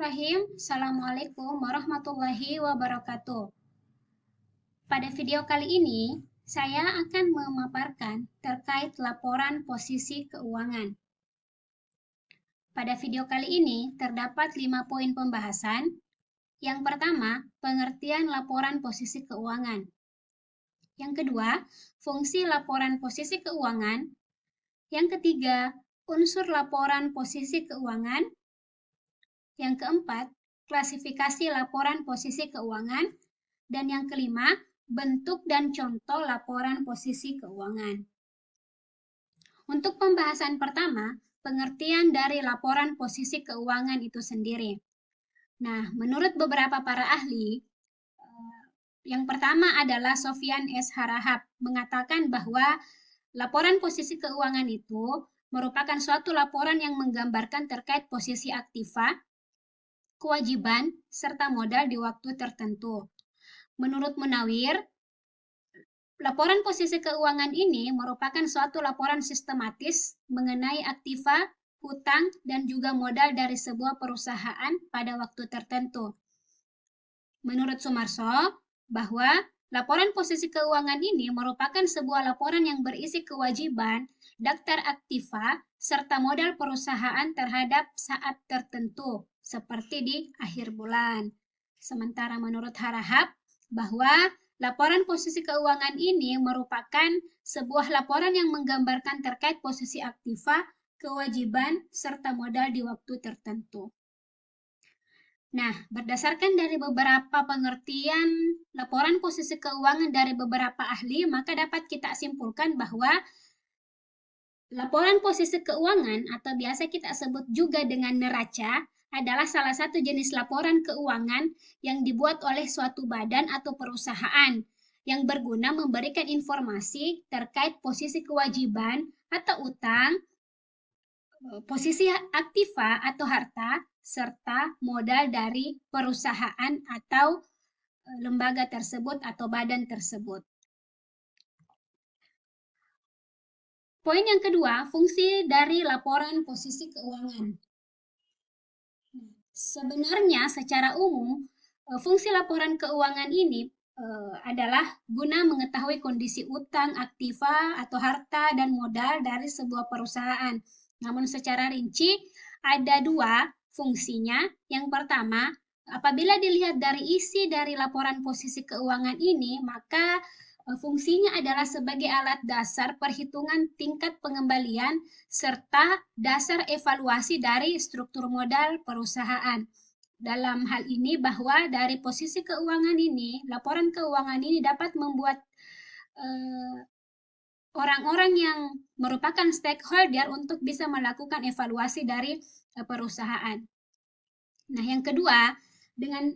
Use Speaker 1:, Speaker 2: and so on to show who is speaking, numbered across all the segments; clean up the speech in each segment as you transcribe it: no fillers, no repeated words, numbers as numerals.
Speaker 1: Bismillahirrahmanirrahim. Assalamualaikum warahmatullahi wabarakatuh. Pada video kali ini, saya akan memaparkan terkait laporan posisi keuangan. Pada video kali ini, terdapat 5 poin pembahasan. Yang pertama, pengertian laporan posisi keuangan. Yang kedua, fungsi laporan posisi keuangan. Yang ketiga, unsur laporan posisi keuangan. Yang keempat, klasifikasi laporan posisi keuangan. Dan yang kelima, bentuk dan contoh laporan posisi keuangan. Untuk pembahasan pertama, pengertian dari laporan posisi keuangan itu sendiri. Nah, menurut beberapa para ahli, yang pertama adalah Sofyan S. Harahap mengatakan bahwa laporan posisi keuangan itu merupakan suatu laporan yang menggambarkan terkait posisi aktiva, kewajiban, serta modal di waktu tertentu. Menurut Munawir, laporan posisi keuangan ini merupakan suatu laporan sistematis mengenai aktiva, hutang, dan juga modal dari sebuah perusahaan pada waktu tertentu. Menurut Sumarso, bahwa laporan posisi keuangan ini merupakan sebuah laporan yang berisi kewajiban, daftar aktiva, serta modal perusahaan terhadap saat tertentu, seperti di akhir bulan. Sementara menurut Harahap, bahwa laporan posisi keuangan ini merupakan sebuah laporan yang menggambarkan terkait posisi aktiva, kewajiban, serta modal di waktu tertentu. Nah, berdasarkan dari beberapa pengertian laporan posisi keuangan dari beberapa ahli, maka dapat kita simpulkan bahwa laporan posisi keuangan atau biasa kita sebut juga dengan neraca adalah salah satu jenis laporan keuangan yang dibuat oleh suatu badan atau perusahaan yang berguna memberikan informasi terkait posisi kewajiban atau utang, posisi aktiva atau harta, serta modal dari perusahaan atau lembaga tersebut atau badan tersebut. Poin yang kedua, fungsi dari laporan posisi keuangan. Sebenarnya secara umum, fungsi laporan keuangan ini adalah guna mengetahui kondisi utang, aktiva, atau harta dan modal dari sebuah perusahaan. Namun secara rinci, ada dua fungsinya. Yang pertama, apabila dilihat dari isi dari laporan posisi keuangan ini, maka fungsinya adalah sebagai alat dasar perhitungan tingkat pengembalian serta dasar evaluasi dari struktur modal perusahaan. Dalam hal ini bahwa dari posisi keuangan ini, laporan keuangan ini dapat membuat orang-orang yang merupakan stakeholder untuk bisa melakukan evaluasi dari perusahaan. Nah, yang kedua, dengan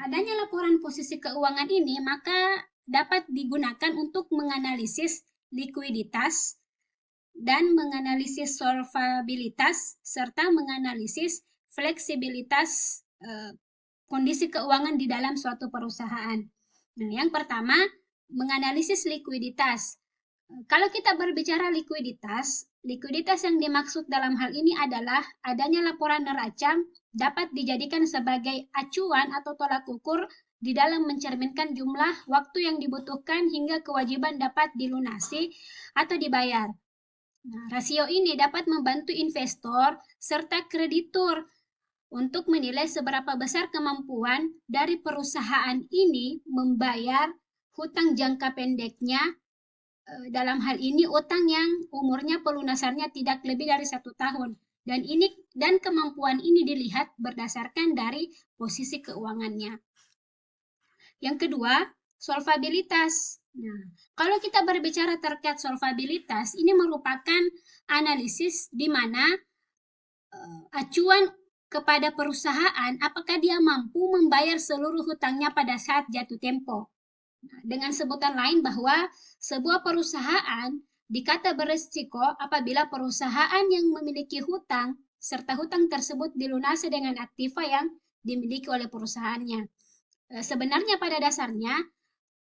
Speaker 1: adanya laporan posisi keuangan ini, maka dapat digunakan untuk menganalisis likuiditas dan menganalisis solvabilitas serta menganalisis fleksibilitas kondisi keuangan di dalam suatu perusahaan. Nah, yang pertama, menganalisis likuiditas. Kalau kita berbicara likuiditas yang dimaksud dalam hal ini adalah adanya laporan neraca dapat dijadikan sebagai acuan atau tolak ukur di dalam mencerminkan jumlah waktu yang dibutuhkan hingga kewajiban dapat dilunasi atau dibayar. Nah, rasio ini dapat membantu investor serta kreditur untuk menilai seberapa besar kemampuan dari perusahaan ini membayar hutang jangka pendeknya. Dalam hal ini utang yang umurnya pelunasannya tidak lebih dari 1 tahun dan kemampuan ini dilihat berdasarkan dari posisi keuangannya. Yang kedua, solvabilitas. Nah, kalau kita berbicara terkait solvabilitas, ini merupakan analisis di mana acuan kepada perusahaan apakah dia mampu membayar seluruh hutangnya pada saat jatuh tempo. Dengan sebutan lain bahwa sebuah perusahaan dikata berisiko apabila perusahaan yang memiliki hutang serta hutang tersebut dilunasi dengan aktiva yang dimiliki oleh perusahaannya. Sebenarnya pada dasarnya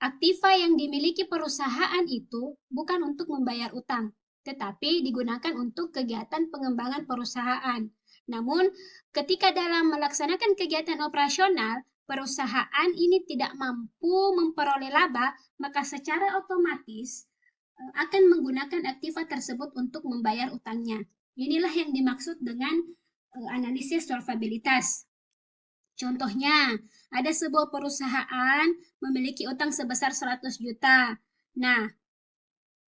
Speaker 1: aktiva yang dimiliki perusahaan itu bukan untuk membayar utang, tetapi digunakan untuk kegiatan pengembangan perusahaan. Namun, ketika dalam melaksanakan kegiatan operasional, perusahaan ini tidak mampu memperoleh laba, maka secara otomatis akan menggunakan aktiva tersebut untuk membayar utangnya. Inilah yang dimaksud dengan analisis solvabilitas. Contohnya, ada sebuah perusahaan memiliki utang sebesar 100 juta. Nah,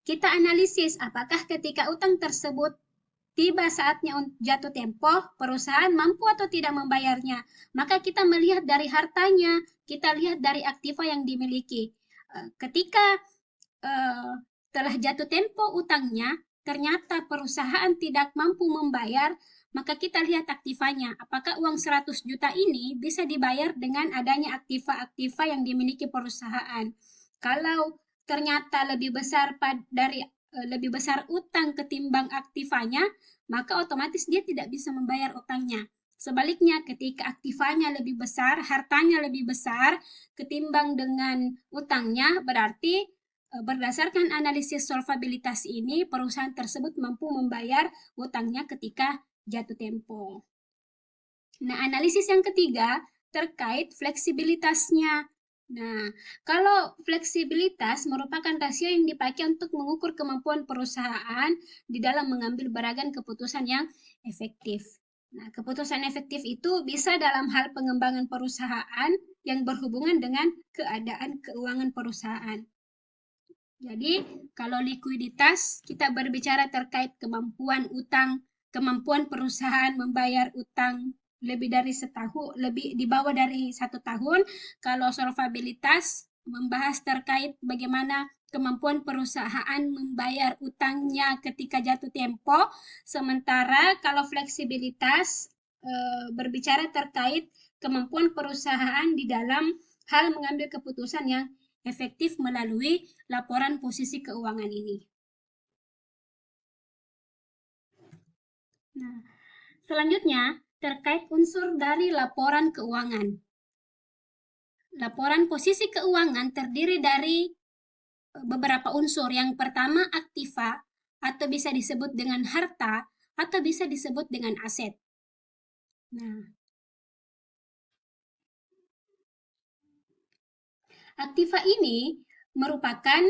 Speaker 1: kita analisis apakah ketika utang tersebut tiba saatnya jatuh tempo, perusahaan mampu atau tidak membayarnya. Maka kita melihat dari hartanya, kita lihat dari aktiva yang dimiliki. Ketika telah jatuh tempo utangnya, ternyata perusahaan tidak mampu membayar, maka kita lihat aktivanya. Apakah uang 100 juta ini bisa dibayar dengan adanya aktiva-aktiva yang dimiliki perusahaan? Kalau ternyata lebih besar utang ketimbang aktivanya, maka otomatis dia tidak bisa membayar utangnya. Sebaliknya, ketika aktivanya lebih besar, hartanya lebih besar ketimbang dengan utangnya, berarti berdasarkan analisis solvabilitas ini, perusahaan tersebut mampu membayar utangnya ketika jatuh tempo. Nah, analisis yang ketiga terkait fleksibilitasnya. Nah, kalau fleksibilitas merupakan rasio yang dipakai untuk mengukur kemampuan perusahaan di dalam mengambil beragam keputusan yang efektif. Nah, keputusan efektif itu bisa dalam hal pengembangan perusahaan yang berhubungan dengan keadaan keuangan perusahaan. Jadi, kalau likuiditas, kita berbicara terkait kemampuan utang, kemampuan perusahaan membayar utang lebih dari setahun, lebih di bawah dari 1 tahun. Kalau solvabilitas membahas terkait bagaimana kemampuan perusahaan membayar utangnya ketika jatuh tempo. Sementara kalau fleksibilitas berbicara terkait kemampuan perusahaan di dalam hal mengambil keputusan yang efektif melalui laporan posisi keuangan ini. Nah, selanjutnya terkait unsur dari laporan keuangan. Laporan posisi keuangan terdiri dari beberapa unsur. Yang pertama aktiva atau bisa disebut dengan harta atau bisa disebut dengan aset. Nah, aktiva ini merupakan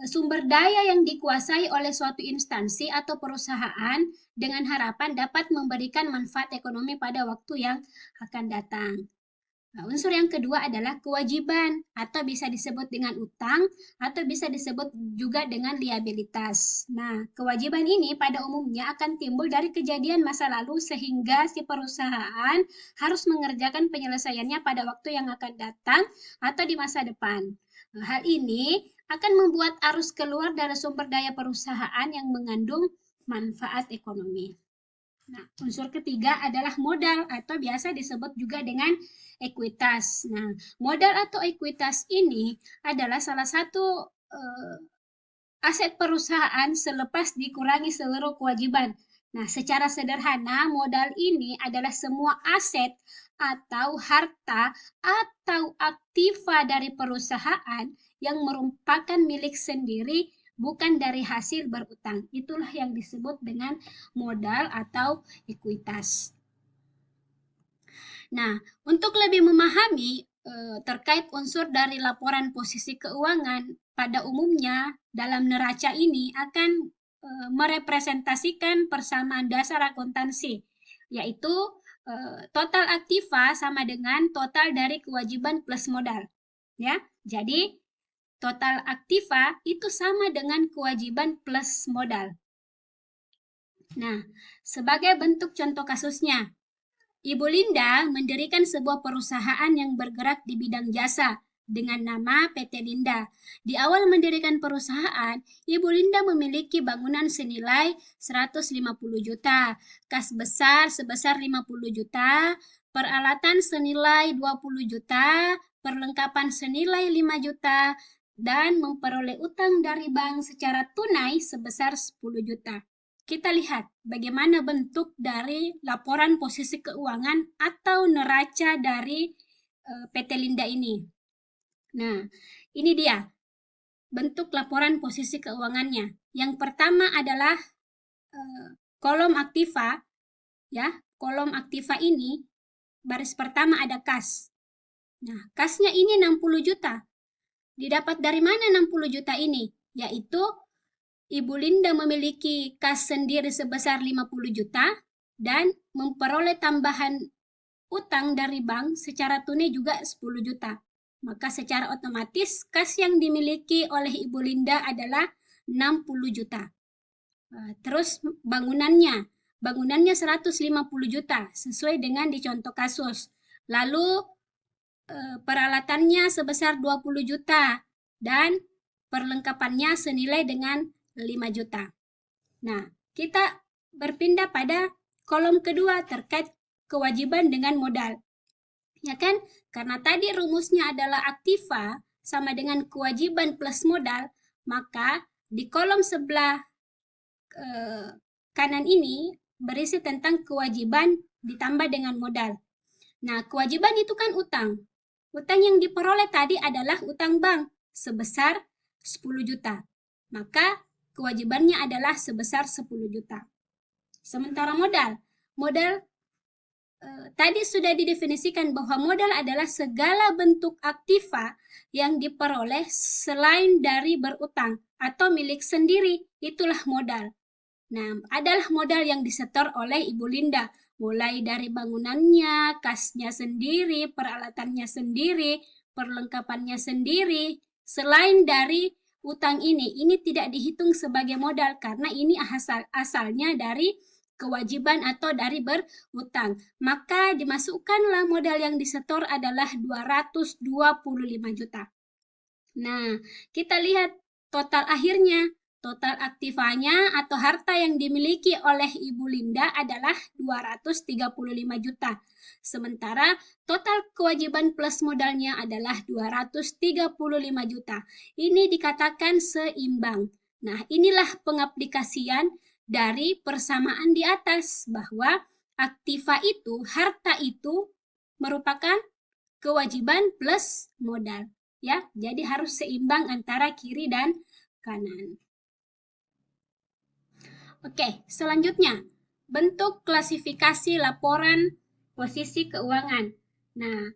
Speaker 1: sumber daya yang dikuasai oleh suatu instansi atau perusahaan dengan harapan dapat memberikan manfaat ekonomi pada waktu yang akan datang. Nah, unsur yang kedua adalah kewajiban atau bisa disebut dengan utang atau bisa disebut juga dengan liabilitas. Nah, kewajiban ini pada umumnya akan timbul dari kejadian masa lalu sehingga si perusahaan harus mengerjakan penyelesaiannya pada waktu yang akan datang atau di masa depan. Nah, hal ini akan membuat arus keluar dari sumber daya perusahaan yang mengandung manfaat ekonomi. Nah, unsur ketiga adalah modal atau biasa disebut juga dengan ekuitas. Nah, modal atau ekuitas ini adalah salah satu aset perusahaan selepas dikurangi seluruh kewajiban. Nah, secara sederhana, modal ini adalah semua aset atau harta atau aktiva dari perusahaan yang merupakan milik sendiri bukan dari hasil berutang. Itulah yang disebut dengan modal atau ekuitas. Nah, untuk lebih memahami terkait unsur dari laporan posisi keuangan, pada umumnya dalam neraca ini akan merepresentasikan persamaan dasar akuntansi, yaitu total aktiva sama dengan total dari kewajiban plus modal. Ya, jadi total aktiva itu sama dengan kewajiban plus modal. Nah, sebagai bentuk contoh kasusnya, Ibu Linda mendirikan sebuah perusahaan yang bergerak di bidang jasa dengan nama PT Linda. Di awal mendirikan perusahaan, Ibu Linda memiliki bangunan senilai 150 juta, kas besar sebesar 50 juta, peralatan senilai 20 juta, perlengkapan senilai 5 juta, dan memperoleh utang dari bank secara tunai sebesar 10 juta. Kita lihat bagaimana bentuk dari laporan posisi keuangan atau neraca dari PT Linda ini. Nah, ini dia bentuk laporan posisi keuangannya. Yang pertama adalah kolom aktiva, ya. kolom aktiva ini, baris pertama ada kas. Nah, kasnya ini 60 juta. Didapat dari mana 60 juta ini? Yaitu Ibu Linda memiliki kas sendiri sebesar 50 juta dan memperoleh tambahan utang dari bank secara tunai juga 10 juta. Maka secara otomatis kas yang dimiliki oleh Ibu Linda adalah 60 juta. Terus bangunannya 150 juta sesuai dengan di contoh kasus. Lalu peralatannya sebesar 20 juta dan perlengkapannya senilai dengan 5 juta. Nah, kita berpindah pada kolom kedua terkait kewajiban dengan modal. Ya kan? Karena tadi rumusnya adalah aktiva sama dengan kewajiban plus modal, maka di kolom sebelah kanan ini berisi tentang kewajiban ditambah dengan modal. Nah, kewajiban itu kan utang. Utang yang diperoleh tadi adalah utang bank sebesar 10 juta. Maka kewajibannya adalah sebesar 10 juta. Sementara modal tadi sudah didefinisikan bahwa modal adalah segala bentuk aktiva yang diperoleh selain dari berutang atau milik sendiri, itulah modal. Nah, adalah modal yang disetor oleh Ibu Linda, mulai dari bangunannya, kasnya sendiri, peralatannya sendiri, perlengkapannya sendiri. Selain dari utang ini tidak dihitung sebagai modal karena ini asalnya dari kewajiban atau dari berutang. Maka dimasukkanlah modal yang disetor adalah 225 juta. Nah, kita lihat total akhirnya. Total aktivanya atau harta yang dimiliki oleh Ibu Linda adalah 235 juta. Sementara total kewajiban plus modalnya adalah 235 juta. Ini dikatakan seimbang. Nah, inilah pengaplikasian dari persamaan di atas bahwa aktiva itu, harta itu merupakan kewajiban plus modal. Ya, jadi harus seimbang antara kiri dan kanan. Oke, selanjutnya bentuk klasifikasi laporan posisi keuangan. Nah,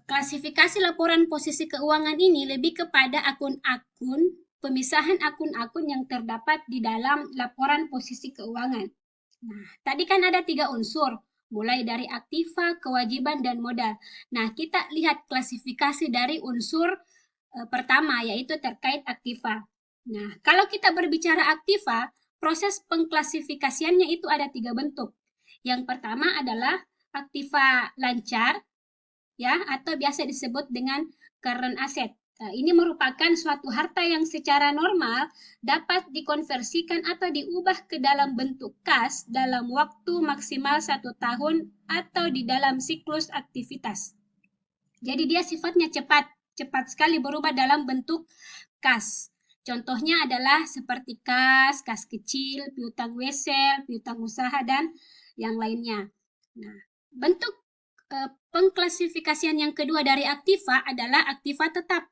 Speaker 1: klasifikasi laporan posisi keuangan ini lebih kepada akun-akun, pemisahan akun-akun yang terdapat di dalam laporan posisi keuangan. Nah, tadi kan ada 3 unsur, mulai dari aktiva, kewajiban, dan modal. Nah, kita lihat klasifikasi dari unsur pertama, yaitu terkait aktiva. Nah, kalau kita berbicara aktiva, proses pengklasifikasiannya itu ada 3 bentuk. Yang pertama adalah aktiva lancar, ya, atau biasa disebut dengan current asset. Nah, ini merupakan suatu harta yang secara normal dapat dikonversikan atau diubah ke dalam bentuk kas dalam waktu maksimal 1 tahun atau di dalam siklus aktivitas. Jadi dia sifatnya cepat sekali berubah dalam bentuk kas. Contohnya adalah seperti kas kecil, piutang wesel, piutang usaha, dan yang lainnya. Nah, bentuk pengklasifikasian yang kedua dari aktiva adalah aktiva tetap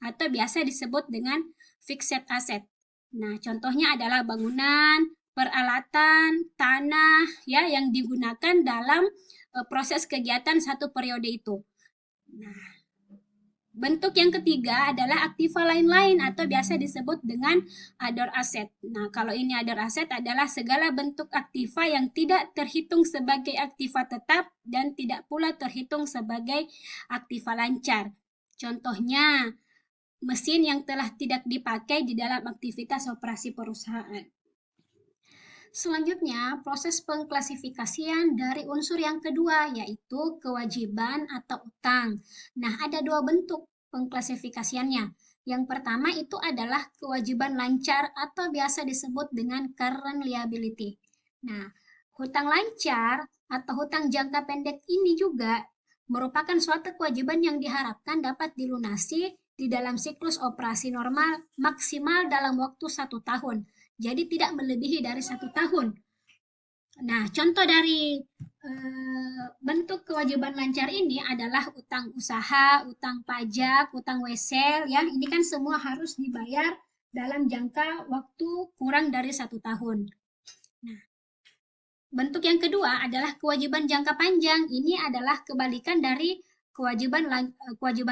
Speaker 1: atau biasa disebut dengan fixed asset. Nah, contohnya adalah bangunan, peralatan, tanah, ya, yang digunakan dalam proses kegiatan satu periode itu. Nah, bentuk yang ketiga adalah aktiva lain-lain atau biasa disebut dengan other asset. Nah, kalau ini other asset adalah segala bentuk aktiva yang tidak terhitung sebagai aktiva tetap dan tidak pula terhitung sebagai aktiva lancar. Contohnya, mesin yang telah tidak dipakai di dalam aktivitas operasi perusahaan. Selanjutnya, proses pengklasifikasian dari unsur yang kedua, yaitu kewajiban atau utang. Nah, ada 2 bentuk pengklasifikasiannya. Yang pertama itu adalah kewajiban lancar atau biasa disebut dengan current liability. Nah, hutang lancar atau hutang jangka pendek ini juga merupakan suatu kewajiban yang diharapkan dapat dilunasi di dalam siklus operasi normal maksimal dalam waktu 1 tahun. Jadi tidak melebihi dari 1 tahun. Nah, contoh dari bentuk kewajiban lancar ini adalah utang usaha, utang pajak, utang wesel, ya. Ini kan semua harus dibayar dalam jangka waktu kurang dari 1 tahun. Nah, Bentuk yang kedua adalah kewajiban jangka panjang. Ini adalah kebalikan dari kewajiban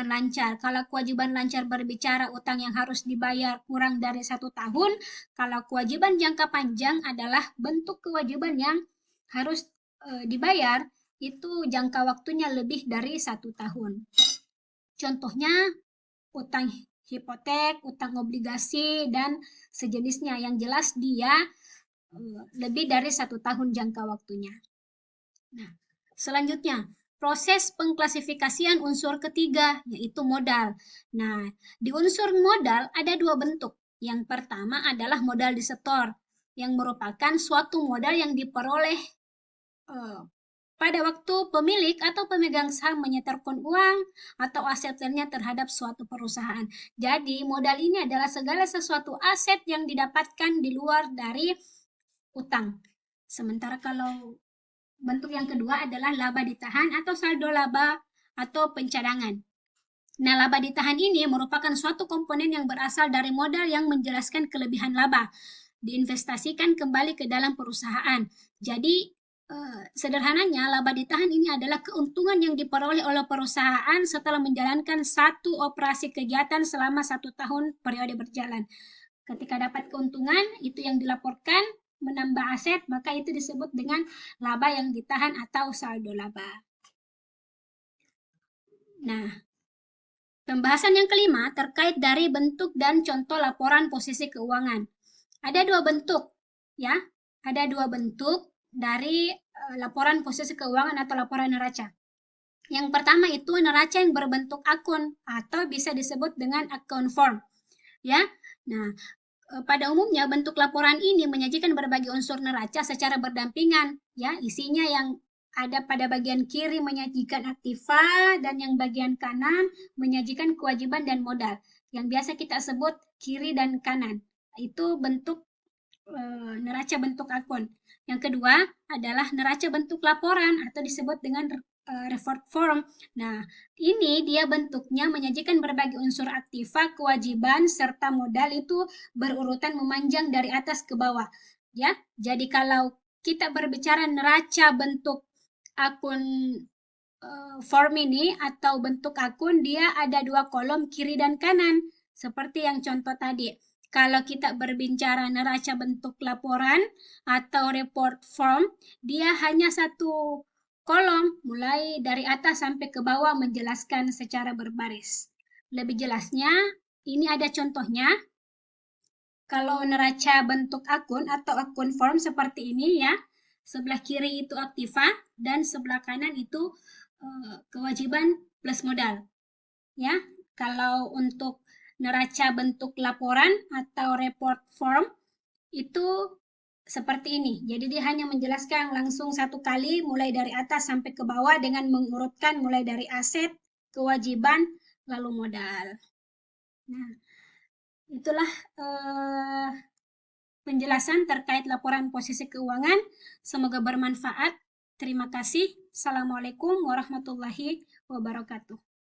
Speaker 1: lancar. Kalau kewajiban lancar berbicara utang yang harus dibayar kurang dari 1 tahun, kalau kewajiban jangka panjang adalah bentuk kewajiban yang harus dibayar itu jangka waktunya lebih dari 1 tahun. Contohnya utang hipotek, utang obligasi, dan sejenisnya. Yang jelas dia lebih dari 1 tahun jangka waktunya. Nah, selanjutnya, proses pengklasifikasian unsur ketiga, yaitu modal. Nah, di unsur modal ada 2 bentuk. Yang pertama adalah modal disetor, yang merupakan suatu modal yang diperoleh pada waktu pemilik atau pemegang saham menyetorkan uang atau aset lainnya terhadap suatu perusahaan. Jadi, modal ini adalah segala sesuatu aset yang didapatkan di luar dari utang. Sementara kalau bentuk yang kedua adalah laba ditahan atau saldo laba atau pencadangan. Nah, laba ditahan ini merupakan suatu komponen yang berasal dari modal yang menjelaskan kelebihan laba, diinvestasikan kembali ke dalam perusahaan. Jadi, sederhananya, laba ditahan ini adalah keuntungan yang diperoleh oleh perusahaan setelah menjalankan satu operasi kegiatan selama 1 tahun periode berjalan. Ketika dapat keuntungan, itu yang dilaporkan, menambah aset, maka itu disebut dengan laba yang ditahan atau saldo laba. Nah, pembahasan yang kelima terkait dari bentuk dan contoh laporan posisi keuangan. Ada 2 bentuk, ya. Ada 2 bentuk dari laporan posisi keuangan atau laporan neraca. Yang pertama itu neraca yang berbentuk akun atau bisa disebut dengan account form, ya. Nah, pada umumnya bentuk laporan ini menyajikan berbagai unsur neraca secara berdampingan, ya. Isinya yang ada pada bagian kiri menyajikan aktiva dan yang bagian kanan menyajikan kewajiban dan modal. Yang biasa kita sebut kiri dan kanan. Itu bentuk neraca bentuk akun. Yang kedua adalah neraca bentuk laporan atau disebut dengan report form. Nah, ini dia bentuknya menyajikan berbagai unsur aktiva, kewajiban, serta modal itu berurutan memanjang dari atas ke bawah. Ya, jadi kalau kita berbicara neraca bentuk akun form ini atau bentuk akun, dia ada 2 kolom kiri dan kanan. Seperti yang contoh tadi. Kalau kita berbicara neraca bentuk laporan atau report form, dia hanya 1 kolom, mulai dari atas sampai ke bawah menjelaskan secara berbaris. Lebih jelasnya, ini ada contohnya. Kalau neraca bentuk akun atau akun form seperti ini ya, sebelah kiri itu aktiva dan sebelah kanan itu kewajiban plus modal. Ya, kalau untuk neraca bentuk laporan atau report form itu seperti ini. Jadi dia hanya menjelaskan langsung 1 kali mulai dari atas sampai ke bawah dengan mengurutkan mulai dari aset, kewajiban, lalu modal. Nah, itulah penjelasan terkait laporan posisi keuangan. Semoga bermanfaat. Terima kasih. Assalamualaikum warahmatullahi wabarakatuh.